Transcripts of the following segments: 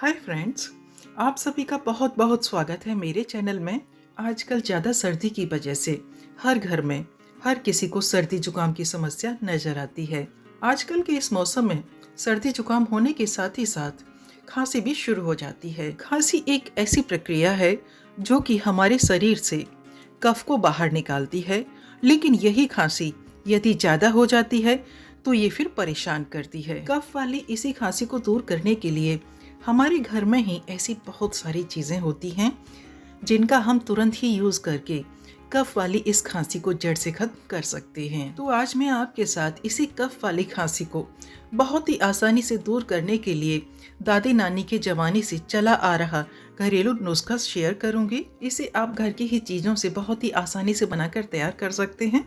Hi friends, आप सभी का बहुत बहुत स्वागत है मेरे चैनल में। आजकल ज़्यादा सर्दी की वजह से हर घर में हर किसी को सर्दी जुकाम की समस्या नज़र आती है। आजकल के इस मौसम में सर्दी जुकाम होने के साथ ही साथ खांसी भी शुरू हो जाती है। खांसी एक ऐसी प्रक्रिया है जो कि हमारे शरीर से कफ को बाहर निकालती है, लेकिन यही खांसी यदि ज़्यादा हो जाती है तो ये फिर परेशान करती है। कफ वाली इसी खांसी को दूर करने के लिए हमारे घर में ही ऐसी बहुत सारी चीज़ें होती हैं जिनका हम तुरंत ही यूज़ करके कफ वाली इस खांसी को जड़ से खत्म कर सकते हैं। तो आज मैं आपके साथ इसी कफ वाली खांसी को बहुत ही आसानी से दूर करने के लिए दादी नानी के ज़माने से चला आ रहा घरेलू नुस्खा शेयर करूंगी। इसे आप घर की ही चीज़ों से बहुत ही आसानी से बनाकर तैयार कर सकते हैं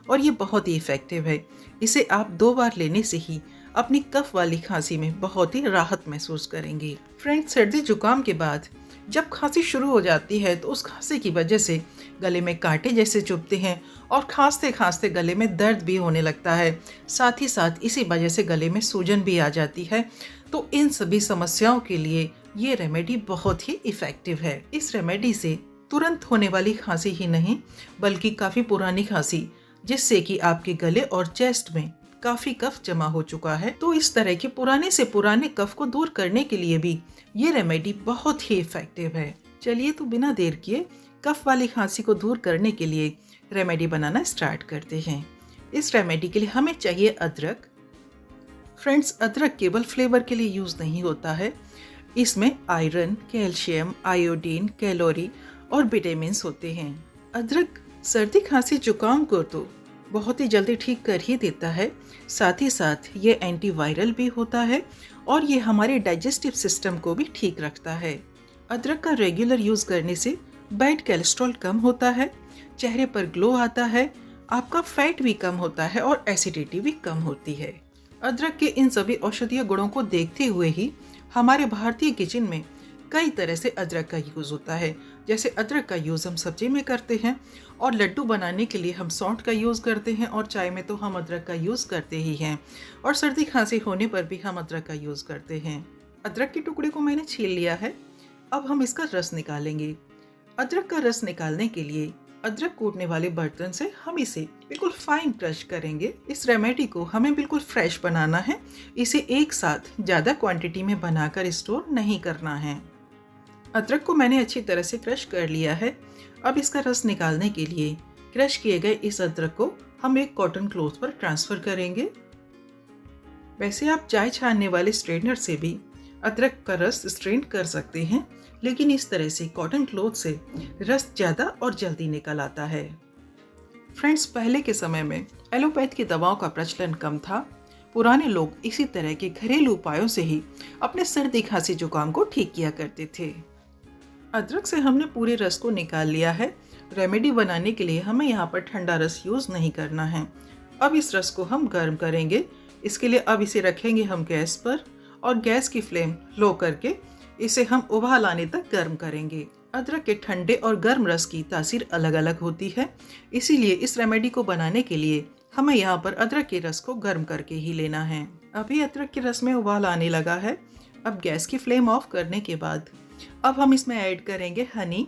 और ये बहुत ही इफ़ेक्टिव है। इसे आप 2 बार लेने से ही अपनी कफ वाली खांसी में बहुत ही राहत महसूस करेंगे। फ्रेंड्स, सर्दी जुकाम के बाद जब खांसी शुरू हो जाती है तो उस खांसी की वजह से गले में कांटे जैसे चुभते हैं और खांसते खांसते गले में दर्द भी होने लगता है। साथ ही साथ इसी वजह से गले में सूजन भी आ जाती है। तो इन सभी समस्याओं के लिए ये रेमेडी बहुत ही इफ़ेक्टिव है। इस रेमेडी से तुरंत होने वाली खांसी ही नहीं बल्कि काफ़ी पुरानी खांसी, जिससे कि आपके गले और चेस्ट में काफी कफ जमा हो चुका है, तो इस तरह के पुराने से पुराने कफ को दूर करने के लिए भी ये रेमेडी बहुत ही इफेक्टिव है। चलिए तो बिना देर किए कफ वाली खांसी को दूर करने के लिए रेमेडी बनाना स्टार्ट करते हैं। इस रेमेडी के लिए हमें चाहिए अदरक। फ्रेंड्स, अदरक केवल फ्लेवर के लिए यूज नहीं होता है, इसमें आयरन, कैल्शियम, आयोडीन, कैलोरी और विटामिन होते हैं। अदरक सर्दी खांसी जुकाम को तो बहुत ही जल्दी ठीक कर ही देता है, साथ ही साथ ये एंटीवायरल भी होता है और ये हमारे डाइजेस्टिव सिस्टम को भी ठीक रखता है। अदरक का रेगुलर यूज़ करने से बैड कोलेस्ट्रॉल कम होता है, चेहरे पर ग्लो आता है, आपका फैट भी कम होता है और एसिडिटी भी कम होती है। अदरक के इन सभी औषधीय गुणों को देखते हुए ही हमारे भारतीय किचन में कई तरह से अदरक का यूज़ होता है। जैसे अदरक का यूज़ हम सब्जी में करते हैं और लड्डू बनाने के लिए हम सौंठ का यूज़ करते हैं और चाय में तो हम अदरक का यूज़ करते ही हैं और सर्दी खांसी होने पर भी हम अदरक का यूज़ करते हैं। अदरक के टुकड़े को मैंने छील लिया है, अब हम इसका रस निकालेंगे। अदरक का रस निकालने के लिए अदरक कूटने वाले बर्तन से हम इसे बिल्कुल फाइन क्रश करेंगे। इस रेमेडी को हमें बिल्कुल फ्रेश बनाना है, इसे एक साथ ज़्यादा क्वांटिटी में बनाकर स्टोर नहीं करना है। अदरक को मैंने अच्छी तरह से क्रश कर लिया है। अब इसका रस निकालने के लिए क्रश किए गए इस अदरक को हम एक कॉटन क्लॉथ पर ट्रांसफ़र करेंगे। वैसे आप चाय छानने वाले स्ट्रेनर से भी अदरक का रस स्ट्रेन कर सकते हैं, लेकिन इस तरह से कॉटन क्लॉथ से रस ज़्यादा और जल्दी निकल आता है। फ्रेंड्स, पहले के समय में एलोपैथ की दवाओं का प्रचलन कम था। पुराने लोग इसी तरह के घरेलू उपायों से ही अपने सर्दी खांसी जुकाम को ठीक किया करते थे। अदरक से हमने पूरे रस को निकाल लिया है। रेमेडी बनाने के लिए हमें यहाँ पर ठंडा रस यूज़ नहीं करना है। अब इस रस को हम गर्म करेंगे। इसके लिए अब इसे रखेंगे हम गैस पर और गैस की फ्लेम लो करके इसे हम उबाल आने तक गर्म करेंगे। अदरक के ठंडे और गर्म रस की तासीर अलग अलग होती है, इसीलिए इस रेमेडी को बनाने के लिए हमें यहाँ पर अदरक के रस को गर्म करके ही लेना है। अभी अदरक के रस में उबाल आने लगा है। अब गैस की फ्लेम ऑफ करने के बाद अब हम इसमें ऐड करेंगे हनी।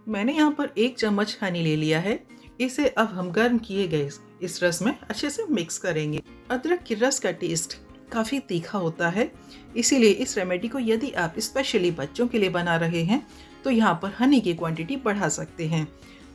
मैंने यहाँ पर 1 चम्मच हनी ले लिया है। इसे अब हम गर्म किए गए इस रस में अच्छे से मिक्स करेंगे। अदरक के रस का टेस्ट काफ़ी तीखा होता है, इसीलिए इस रेमेडी को यदि आप स्पेशली बच्चों के लिए बना रहे हैं तो यहाँ पर हनी की क्वांटिटी बढ़ा सकते हैं।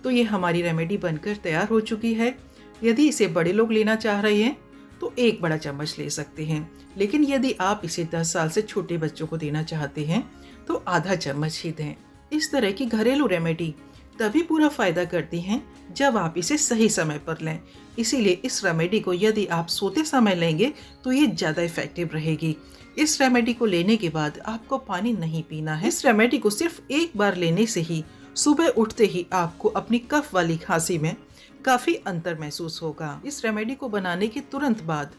तो ये हमारी रेमेडी बनकर तैयार हो चुकी है। यदि इसे बड़े लोग लेना चाह रहे हैं तो 1 बड़ा चम्मच ले सकते हैं, लेकिन यदि आप इसे 10 साल से छोटे बच्चों को देना चाहते हैं तो आधा चम्मच ही दें। इस तरह की घरेलू रेमेडी तभी पूरा फायदा करती हैं जब आप इसे सही समय पर लें। इसीलिए इस रेमेडी को यदि आप सोते समय लेंगे तो ये ज़्यादा इफेक्टिव रहेगी। इस रेमेडी को लेने के बाद आपको पानी नहीं पीना है। इस रेमेडी को सिर्फ 1 बार लेने से ही सुबह उठते ही आपको अपनी कफ वाली खांसी में काफ़ी अंतर महसूस होगा। इस रेमेडी को बनाने के तुरंत बाद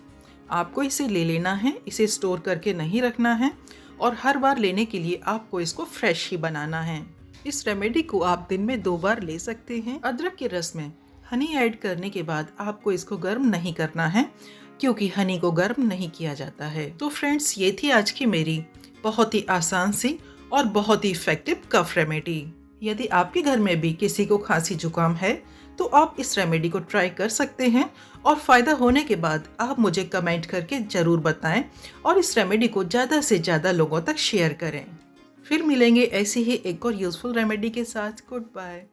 आपको इसे ले लेना है, इसे स्टोर करके नहीं रखना है और हर बार लेने के लिए आपको इसको फ्रेश ही बनाना है। इस रेमेडी को आप दिन में 2 बार ले सकते हैं। अदरक के रस में हनी ऐड करने के बाद आपको इसको गर्म नहीं करना है, क्योंकि हनी को गर्म नहीं किया जाता है। तो फ्रेंड्स, ये थी आज की मेरी बहुत ही आसान सी और बहुत ही इफेक्टिव कफ रेमेडी। यदि आपके घर में भी किसी को खांसी जुकाम है तो आप इस रेमेडी को ट्राई कर सकते हैं और फायदा होने के बाद आप मुझे कमेंट करके जरूर बताएं और इस रेमेडी को ज़्यादा से ज़्यादा लोगों तक शेयर करें। फिर मिलेंगे ऐसी ही एक और यूजफुल रेमेडी के साथ। Good bye.